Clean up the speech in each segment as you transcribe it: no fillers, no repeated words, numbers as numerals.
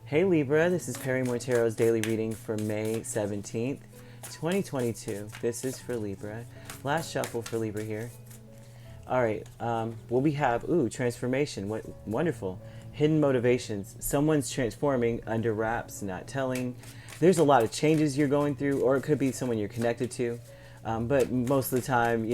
Hey Libra, this is Perry Montero's daily reading for May 17th, 2022. This is for Libra. Last shuffle for Libra here. All right, what we have, transformation, what wonderful. Hidden motivations. Someone's transforming under wraps, not telling. There's a lot of changes you're going through, or it could be someone you're connected to. But most of the time,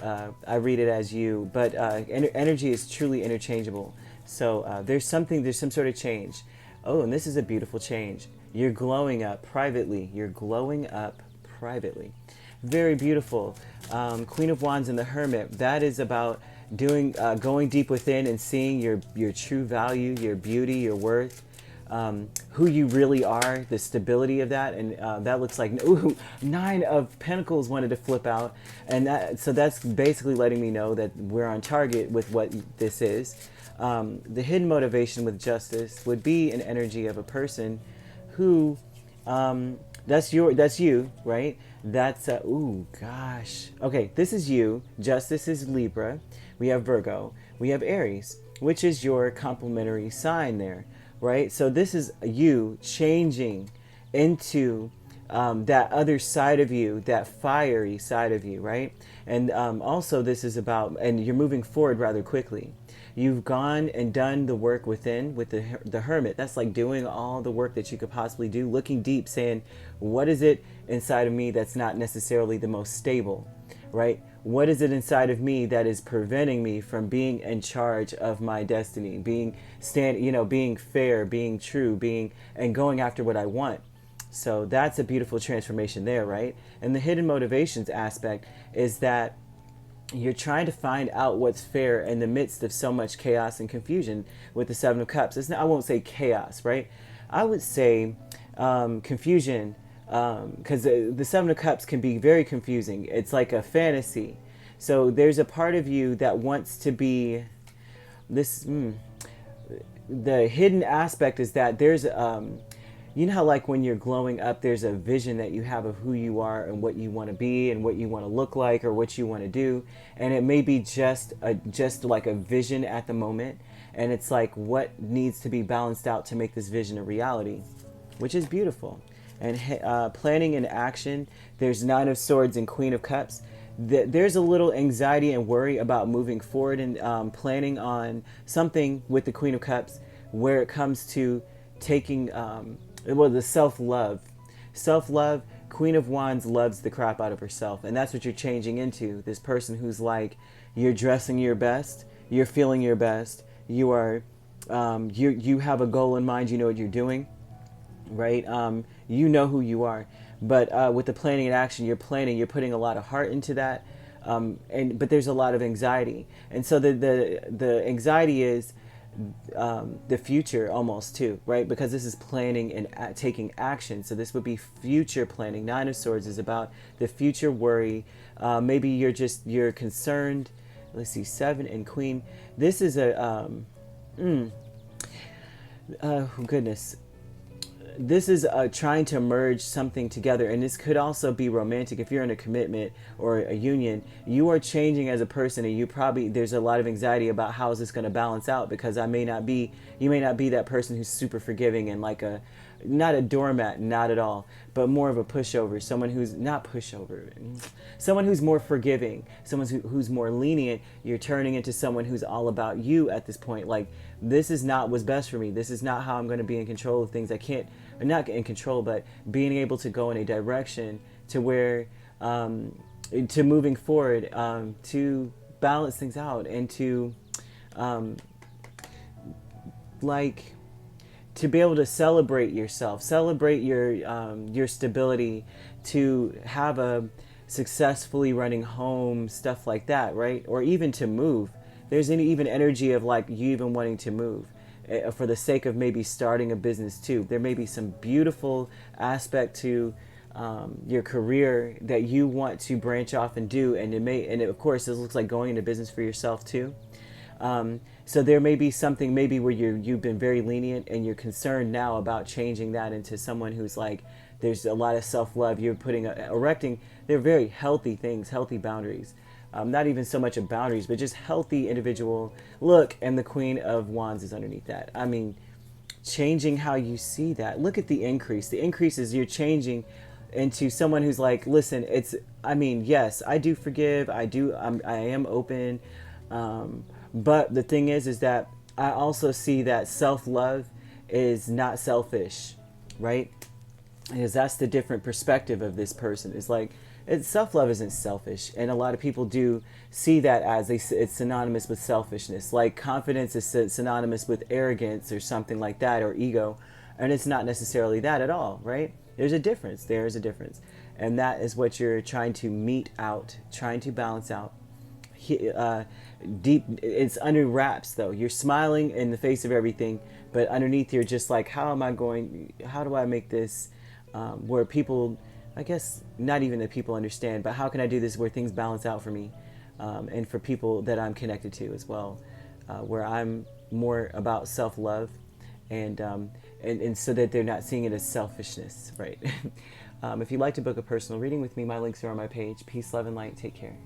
I read it as you. But energy is truly interchangeable. So there's some sort of change. Oh, and this is a beautiful change. You're glowing up privately. You're glowing up privately. Very beautiful. Queen of Wands and the Hermit. That is about going deep within and seeing your true value, your beauty, your worth, who you really are, the stability of that. And that looks like, ooh, Nine of Pentacles wanted to flip out. And so that's basically letting me know that we're on target with what this is. The hidden motivation with Justice would be an energy of a person who, that's you, right? That's, ooh, gosh. Okay, this is you. Justice is Libra. We have Virgo. We have Aries, which is your complementary sign there, right? So this is you changing into that other side of you, that fiery side of you, right? And also this is about, and you're moving forward rather quickly. You've gone and done the work within with the hermit. That's like doing all the work that you could possibly do, looking deep, saying, what is it inside of me that's not necessarily the most stable, right? What is it inside of me that is preventing me from being in charge of my destiny, being fair, being true, and going after what I want? So that's a beautiful transformation there, right? And the hidden motivations aspect is that you're trying to find out what's fair in the midst of so much chaos and confusion with the Seven of Cups. I won't say chaos, right? I would say confusion, because the Seven of Cups can be very confusing. It's like a fantasy. So there's a part of you that wants to be this. The hidden aspect is that there's you know how like when you're glowing up, there's a vision that you have of who you are and what you want to be and what you want to look like or what you want to do. And it may be just like a vision at the moment. And it's like what needs to be balanced out to make this vision a reality, which is beautiful. And planning and action, there's Nine of Swords and Queen of Cups. There's a little anxiety and worry about moving forward and planning on something with the Queen of Cups where it comes to taking... the self-love. Queen of Wands loves the crap out of herself, and that's what you're changing into, this person who's like, you're dressing your best, you're feeling your best, you are you have a goal in mind, you know what you're doing, right? You know who you are, but with the planning and action, you're putting a lot of heart into that, but there's a lot of anxiety, and so the anxiety is the future almost too, right? Because this is planning and taking action. So this would be future planning. Nine of Swords is about the future worry. Maybe you're concerned. Let's see, Seven and Queen. This is goodness. This is trying to merge something together, and this could also be romantic. If you're in a commitment or a union, you are changing as a person, and there's a lot of anxiety about how is this going to balance out, because you may not be that person who's super forgiving and like not a doormat, not at all, but more of a pushover, someone who's not pushover, someone who's more forgiving, someone who's more lenient. You're turning into someone who's all about you at this point. Like, this is not what's best for me. This is not how I'm going to be in control of things. I can't, not in control, but being able to go in a direction to where, to moving forward, to balance things out and to, to be able to celebrate yourself, celebrate your stability, to have a successfully running home, stuff like that, right? Or even to move. There's even energy of like you even wanting to move for the sake of maybe starting a business too. There may be some beautiful aspect to your career that you want to branch off and do, and of course this looks like going into business for yourself too. So there may be something maybe where you've been very lenient and you're concerned now about changing that into someone who's like, there's a lot of self-love. You're erecting, they're very healthy things, healthy boundaries. Not even so much of boundaries, but just healthy individual look. And the Queen of Wands is underneath that. I mean, changing how you see that. Look at the increase. The increase is you're changing into someone who's like, listen, it's, I mean, yes, I do forgive. I am open. But the thing is that I also see that self-love is not selfish, right? Because that's the different perspective of this person. It's like, self-love isn't selfish, and a lot of people do see that as it's synonymous with selfishness. Like confidence is synonymous with arrogance or something like that, or ego, and it's not necessarily that at all, right? There's a difference. There is a difference, and that is what you're trying to mete out, trying to balance out. Deep, it's under wraps though. You're smiling in the face of everything, but underneath you're just like, how do I make this where people, I guess not even that people understand, but how can I do this where things balance out for me, and for people that I'm connected to as well, where I'm more about self-love, and so that they're not seeing it as selfishness, right? If you'd like to book a personal reading with me, my links are on my page. Peace, love, and light. Take care.